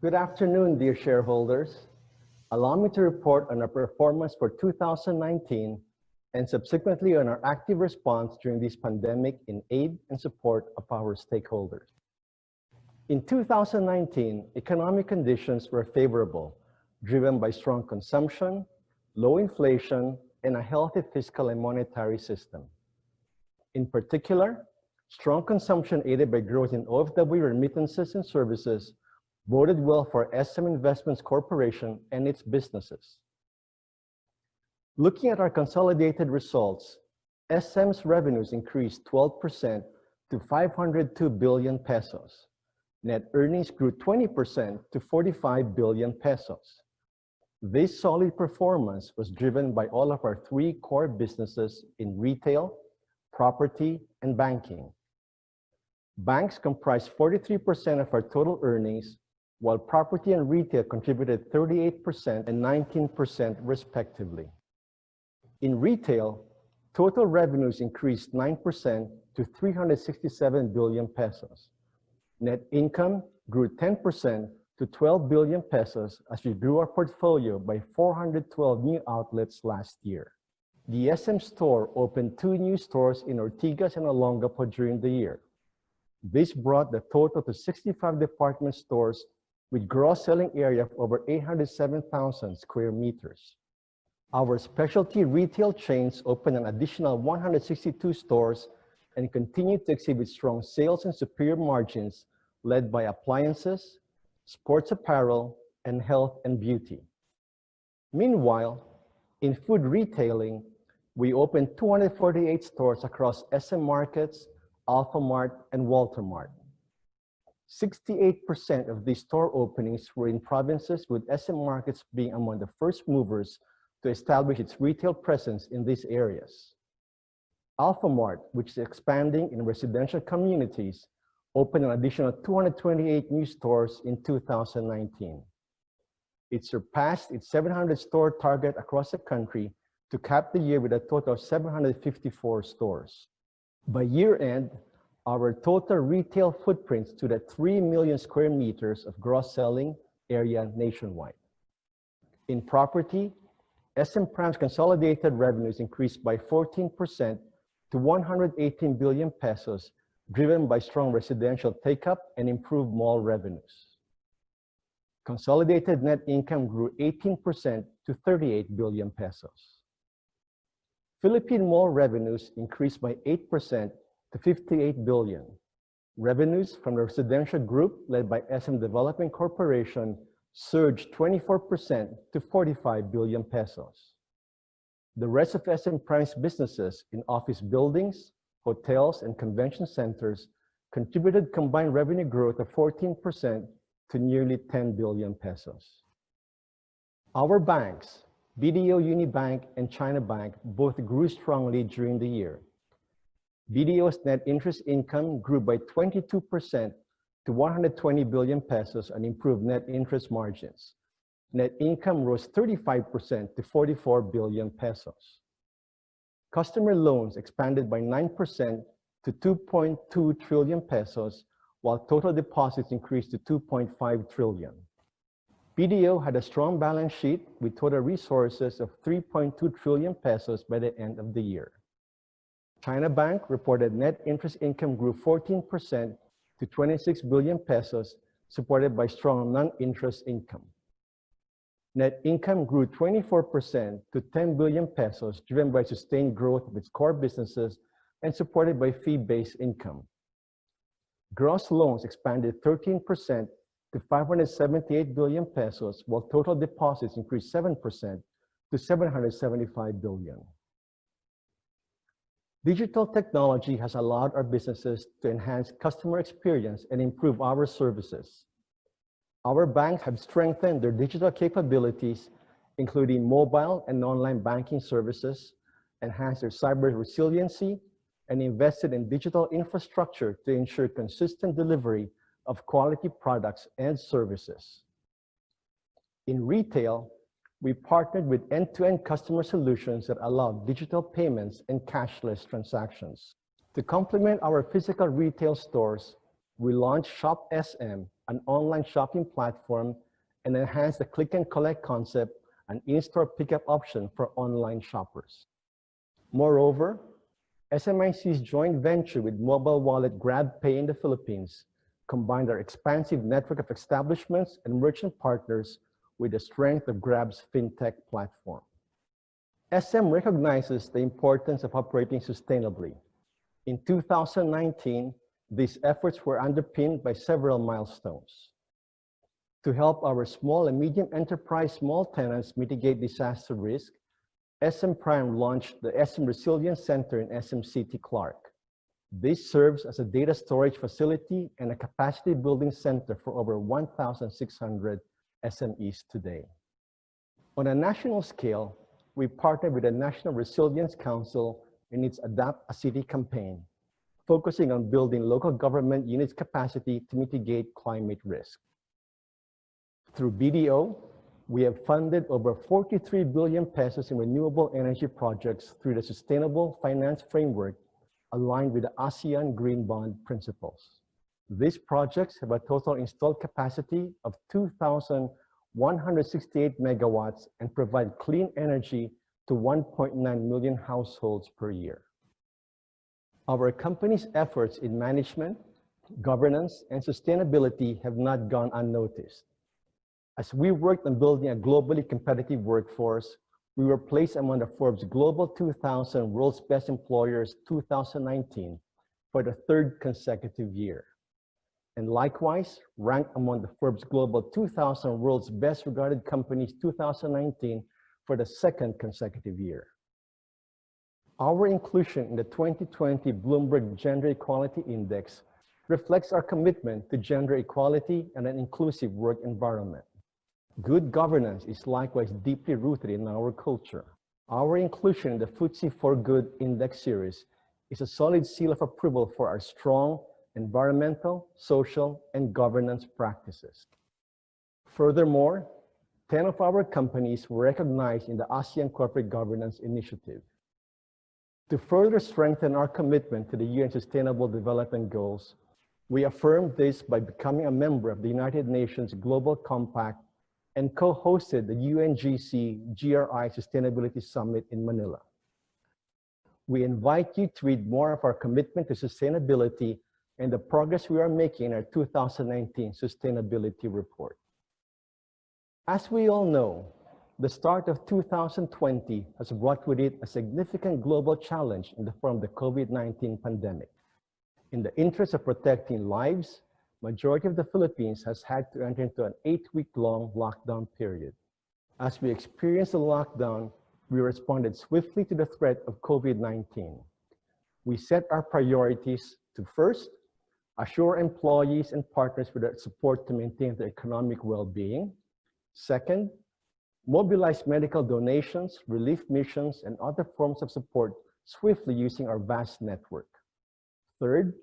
Good afternoon, dear shareholders. Allow me to report on our performance for 2019 and subsequently on our active response during this pandemic in aid and support of our stakeholders. In 2019, economic conditions were favorable, driven by strong consumption, low inflation, and a healthy fiscal and monetary system. In particular, strong consumption aided by growth in OFW remittances and services boded well for SM Investments Corporation and its businesses. Looking at our consolidated results, SM's revenues increased 12% to 502 billion pesos. Net earnings grew 20% to 45 billion pesos. This solid performance was driven by all of our three core businesses in retail, property, and banking. Banks comprised 43% of our total earnings, while property and retail contributed 38% and 19% respectively. In retail, total revenues increased 9% to 367 billion pesos. Net income grew 10% to 12 billion pesos as we grew our portfolio by 412 new outlets last year. The SM Store opened 2 new stores in Ortigas and Olongapo during the year. This brought the total to 65 department stores with gross selling area of over 807,000 square meters. Our specialty retail chains opened an additional 162 stores and continued to exhibit strong sales and superior margins led by appliances, sports apparel, and health and beauty. Meanwhile, in food retailing, we opened 248 stores across SM Markets, Alphamart, and Walter Mart. 68% of these store openings were in provinces, with SM Markets being among the first movers to establish its retail presence in these areas. Alphamart, which is expanding in residential communities, opened an additional 228 new stores in 2019. It surpassed its 700 store target across the country to cap the year with a total of 754 stores. By year end, our total retail footprint stood at 3 million square meters of gross selling area nationwide. In property, SM Prime's consolidated revenues increased by 14% to 118 billion pesos, driven by strong residential take-up and improved mall revenues. Consolidated net income grew 18% to 38 billion pesos. Philippine mall revenues increased by 8% to 58 billion. Revenues from the residential group led by SM Development Corporation surged 24% to 45 billion pesos. The rest of SM Prime's businesses in office buildings, hotels, and convention centers contributed combined revenue growth of 14% to nearly 10 billion pesos. Our banks, BDO Unibank and China Bank, both grew strongly during the year. BDO's net interest income grew by 22% to 120 billion pesos and improved net interest margins. Net income rose 35% to 44 billion pesos. Customer loans expanded by 9% to 2.2 trillion pesos, while total deposits increased to 2.5 trillion. BDO had a strong balance sheet with total resources of 3.2 trillion pesos by the end of the year. China Bank reported net interest income grew 14% to 26 billion pesos, supported by strong non-interest income. Net income grew 24% to 10 billion pesos, driven by sustained growth of its core businesses and supported by fee-based income. Gross loans expanded 13% to 578 billion pesos, while total deposits increased 7% to 775 billion. Digital technology has allowed our businesses to enhance customer experience and improve our services. Our banks have strengthened their digital capabilities, including mobile and online banking services, enhanced their cyber resiliency, and invested in digital infrastructure to ensure consistent delivery of quality products and services. In retail, we partnered with end-to-end customer solutions that allow digital payments and cashless transactions. To complement our physical retail stores, we launched Shop SM, an online shopping platform, and enhance the click and collect concept, an in-store pickup option for online shoppers. Moreover, SMIC's joint venture with mobile wallet GrabPay in the Philippines combined our expansive network of establishments and merchant partners with the strength of Grab's fintech platform. SM recognizes the importance of operating sustainably. In 2019, these efforts were underpinned by several milestones. To help our small and medium enterprise small tenants mitigate disaster risk, SM Prime launched the SM Resilience Center in SM City, Clark. This serves as a data storage facility and a capacity building center for over 1,600 SMEs today. On a national scale, we partnered with the National Resilience Council in its Adapt a City campaign, focusing on building local government units' capacity to mitigate climate risk. Through BDO, we have funded over 43 billion pesos in renewable energy projects through the Sustainable Finance Framework aligned with the ASEAN Green Bond principles. These projects have a total installed capacity of 2,168 megawatts and provide clean energy to 1.9 million households per year. Our company's efforts in management, governance, and sustainability have not gone unnoticed. As we worked on building a globally competitive workforce, we were placed among the Forbes Global 2000 World's Best Employers 2019 for the third consecutive year, and likewise ranked among the Forbes Global 2000 World's Best Regarded Companies 2019 for the second consecutive year. Our inclusion in the 2020 Bloomberg Gender Equality Index reflects our commitment to gender equality and an inclusive work environment. Good governance is likewise deeply rooted in our culture. Our inclusion in the FTSE4Good Index Series is a solid seal of approval for our strong environmental, social, and governance practices. Furthermore, 10 of our companies were recognized in the ASEAN Corporate Governance Initiative. To further strengthen our commitment to the UN Sustainable Development Goals, we affirmed this by becoming a member of the United Nations Global Compact and co-hosted the UNGC GRI Sustainability Summit in Manila. We invite you to read more of our commitment to sustainability and the progress we are making in our 2019 Sustainability Report. As we all know, the start of 2020 has brought with it a significant global challenge in the form of the COVID-19 pandemic. In the interest of protecting lives, majority of the Philippines has had to enter into an 8-week-long lockdown period. As we experienced the lockdown, we responded swiftly to the threat of COVID-19. We set our priorities to first, assure employees and partners with the support to maintain their economic well-being. Second, mobilize medical donations, relief missions, and other forms of support swiftly using our vast network. Third,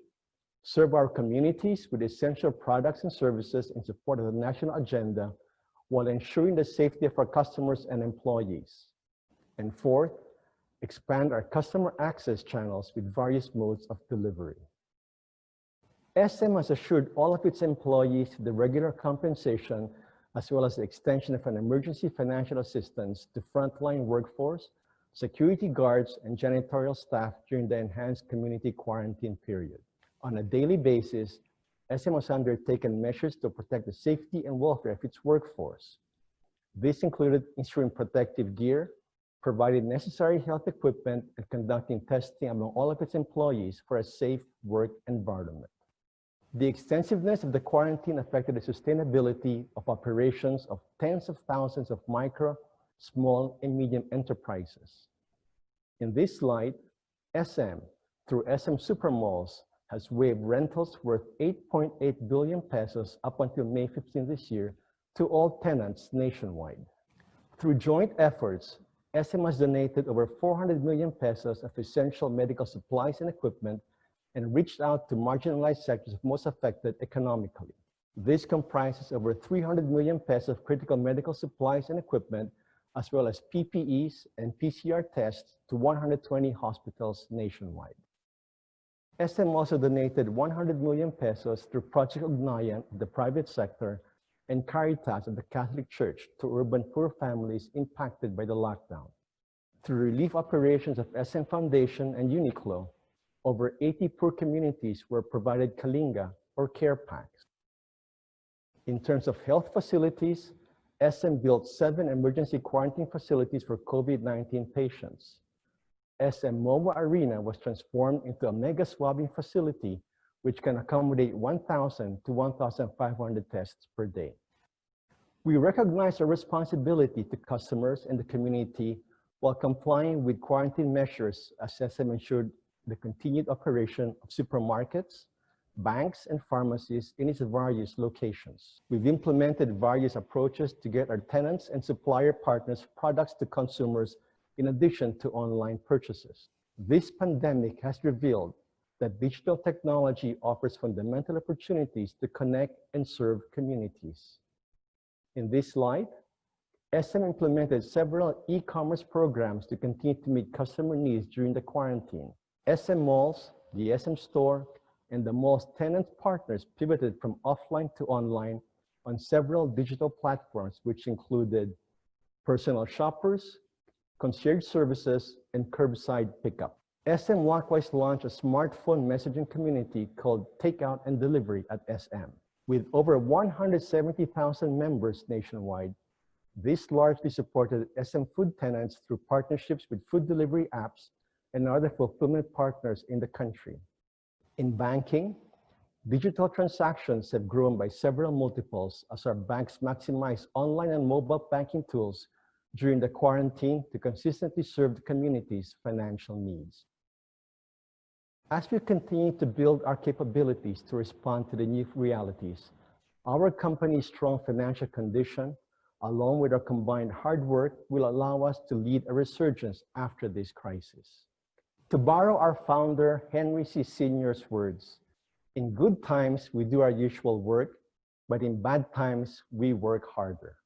serve our communities with essential products and services in support of the national agenda while ensuring the safety of our customers and employees. And fourth, expand our customer access channels with various modes of delivery. SM has assured all of its employees the regular compensation as well as the extension of an emergency financial assistance to frontline workforce, security guards, and janitorial staff during the enhanced community quarantine period. On a daily basis, SM has undertaken measures to protect the safety and welfare of its workforce. This included ensuring protective gear, providing necessary health equipment, and conducting testing among all of its employees for a safe work environment. The extensiveness of the quarantine affected the sustainability of operations of tens of thousands of micro, small, and medium enterprises. In this light, SM, through SM Supermalls, has waived rentals worth 8.8 billion pesos up until May 15 this year to all tenants nationwide. Through joint efforts, SM has donated over 400 million pesos of essential medical supplies and equipment and reached out to marginalized sectors most affected economically. This comprises over 300 million pesos of critical medical supplies and equipment, as well as PPEs and PCR tests to 120 hospitals nationwide. SM also donated 100 million pesos through Project Ugnayan of the private sector and Caritas of the Catholic Church to urban poor families impacted by the lockdown. Through relief operations of SM Foundation and Uniqlo, over 80 poor communities were provided kalinga or care packs. In terms of health facilities, SM built 7 emergency quarantine facilities for COVID-19 patients. SM MOA Arena was transformed into a mega swabbing facility which can accommodate 1,000 to 1,500 tests per day. We recognize our responsibility to customers and the community while complying with quarantine measures as SM ensured the continued operation of supermarkets, banks, and pharmacies in its various locations. We've implemented various approaches to get our tenants and supplier partners products to consumers in addition to online purchases. This pandemic has revealed that digital technology offers fundamental opportunities to connect and serve communities. In this slide, SM implemented several e-commerce programs to continue to meet customer needs during the quarantine. SM Malls, the SM Store, and the mall's tenant partners pivoted from offline to online on several digital platforms, which included personal shoppers, concierge services, and curbside pickup. SM likewise launched a smartphone messaging community called Takeout and Delivery at SM. With over 170,000 members nationwide, this largely supported SM food tenants through partnerships with food delivery apps and other fulfillment partners in the country. In banking, digital transactions have grown by several multiples as our banks maximize online and mobile banking tools during the quarantine to consistently serve the community's financial needs. As we continue to build our capabilities to respond to the new realities, our company's strong financial condition, along with our combined hard work, will allow us to lead a resurgence after this crisis. To borrow our founder, Henry C. Sr.'s words, "In good times, we do our usual work, but in bad times, we work harder."